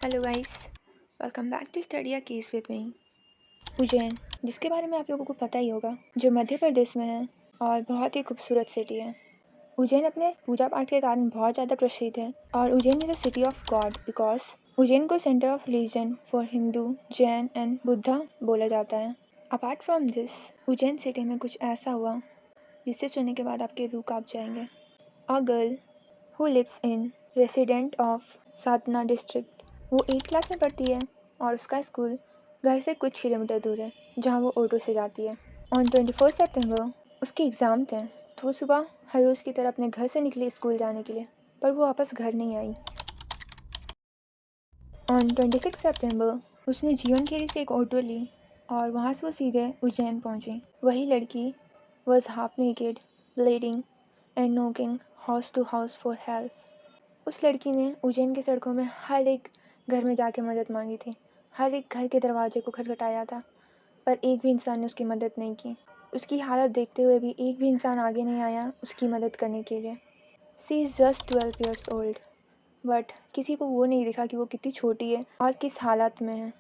Hello guys, welcome back to study a case with me. Ujjain, जिसके बारे में आप लोगों को पता ही होगा, जो मध्य प्रदेश में है और बहुत ही खूबसूरत सिटी है। उज्जैन अपने पूजा पाठ के कारण बहुत ज़्यादा प्रसिद्ध है और Ujjain is a city of god because Ujjain को centre of religion for Hindu, Jain and Buddha बोला जाता है। Apart from this, Ujjain city में कुछ ऐसा हुआ जिससे सुनने के बाद आपके रूह कांप जाएंगे। A girl who lives in resident of Satna district, वो 8th क्लास में पढ़ती है और उसका स्कूल घर से कुछ किलोमीटर दूर है जहाँ वो ऑटो से जाती है। ऑन 21 सितंबर उसके एग्ज़ाम थे तो वो सुबह हर रोज़ की तरह अपने घर से निकली स्कूल जाने के लिए, पर वो वापस घर नहीं आई। ऑन 26 सितंबर उसने जीवन खेरी से एक ऑटो ली और वहाँ से वो सीधे उज्जैन पहुँची। वही लड़की was half naked, bleeding and knocking house to house for help. उस लड़की ने उज्जैन की सड़कों में हर एक घर में जाके मदद मांगी थी, हर एक घर के दरवाजे को खटखटाया था, पर एक भी इंसान ने उसकी मदद नहीं की। उसकी हालत देखते हुए भी एक भी इंसान आगे नहीं आया उसकी मदद करने के लिए। She is just 12 years old, but किसी को वो नहीं दिखा कि वो कितनी छोटी है और किस हालत में है।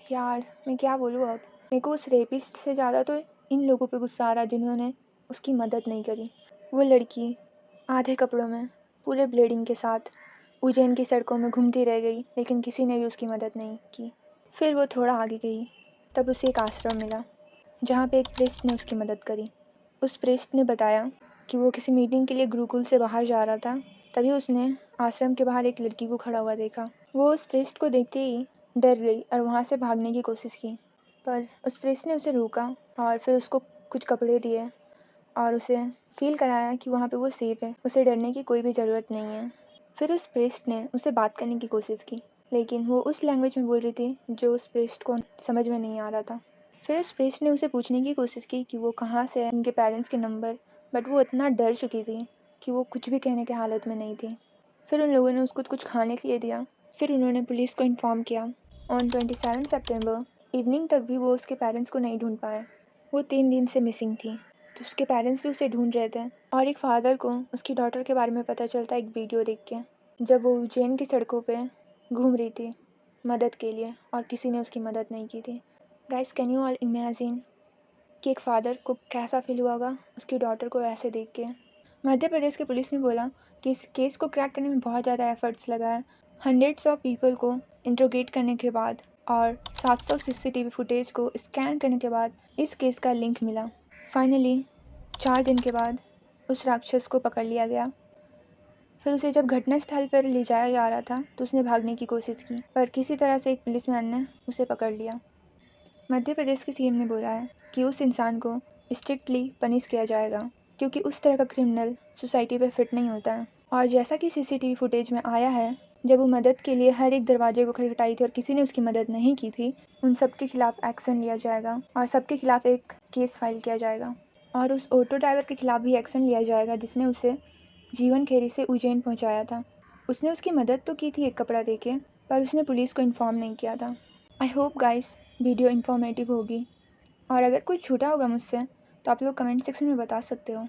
यार मैं क्या बोलूँ अब, मेरे को उस रेपिस्ट से ज़्यादा तो इन लोगों पे गुस्सा आ रहा जिन्होंने उसकी मदद नहीं करी। वो लड़की आधे कपड़ों में, पूरे ब्लीडिंग के साथ उज्जैन की सड़कों में घूमती रह गई, लेकिन किसी ने भी उसकी मदद नहीं की। फिर वो थोड़ा आगे गई, तब उसे एक आश्रम मिला जहाँ पे एक प्रीस्ट ने उसकी मदद करी। उस प्रीस्ट ने बताया कि वो किसी मीटिंग के लिए गुरुकुल से बाहर जा रहा था, तभी उसने आश्रम के बाहर एक लड़की को खड़ा हुआ देखा। वो उस प्रीस्ट को देखते ही डर गई और वहाँ से भागने की कोशिश की, पर उस प्रीस्ट ने उसे रोका और फिर उसको कुछ कपड़े दिए और उसे फील कराया कि वहाँ पे वो सेफ है, उसे डरने की कोई भी ज़रूरत नहीं है। फिर उस प्रीस्ट ने उसे बात करने की कोशिश की, लेकिन वो उस लैंग्वेज में बोल रही थी जो उस प्रीस्ट को समझ में नहीं आ रहा था। फिर उस प्रीस्ट ने उसे पूछने की कोशिश की कि वो कहाँ से है, उनके पेरेंट्स के नंबर, बट वो इतना डर चुकी थी कि वो कुछ भी कहने की हालत में नहीं थी। फिर उन लोगों ने उसको कुछ खाने के लिए दिया। फिर उन्होंने पुलिस को इन्फॉर्म किया। ऑन 27 सितंबर इवनिंग तक भी वो उसके पेरेंट्स को नहीं ढूंढ पाए। वो 3 दिन से मिसिंग थी, तो उसके पेरेंट्स भी उसे ढूंढ रहे थे। और एक फादर को उसकी डॉटर के बारे में पता चलता एक वीडियो देख के, जब वो उज्जैन की सड़कों पे घूम रही थी मदद के लिए और किसी ने उसकी मदद नहीं की थी। Guys, can you all imagine कि एक फादर को कैसा फील हुआ होगा उसकी डॉटर को ऐसे देख के। मध्य प्रदेश के पुलिस ने बोला कि इस केस को क्रैक करने में बहुत ज़्यादा एफर्ट्स लगा है। हंड्रेड्स ऑफ पीपल को इंट्रोगेट करने के बाद और 700 CCTV फुटेज को स्कैन करने के बाद इस केस का लिंक मिला। फाइनली 4 दिन के बाद उस राक्षस को पकड़ लिया गया। फिर उसे जब घटनास्थल पर ले जाया जा रहा था तो उसने भागने की कोशिश की, पर किसी तरह से एक पुलिसमैन ने उसे पकड़ लिया। मध्य प्रदेश के सीएम ने बोला है कि उस इंसान को स्ट्रिक्टली पनिश किया जाएगा, क्योंकि उस तरह का क्रिमिनल सोसाइटी पे फिट नहीं होता है। और जैसा कि CCTV फुटेज में आया है, जब वो मदद के लिए हर एक दरवाजे को खटखटाई थी और किसी ने उसकी मदद नहीं की थी, उन सबके खिलाफ एक्शन लिया जाएगा और सबके खिलाफ एक केस फाइल किया जाएगा। और उस ऑटो ड्राइवर के खिलाफ भी एक्शन लिया जाएगा जिसने उसे जीवन खेरी से उज्जैन पहुंचाया था। उसने उसकी मदद तो की थी एक कपड़ा देके, पर उसने पुलिस को इन्फॉर्म नहीं किया था। I hope guys video informative होगी, और अगर कुछ छूटा होगा मुझसे तो आप लोग कमेंट सेक्शन में बता सकते हो।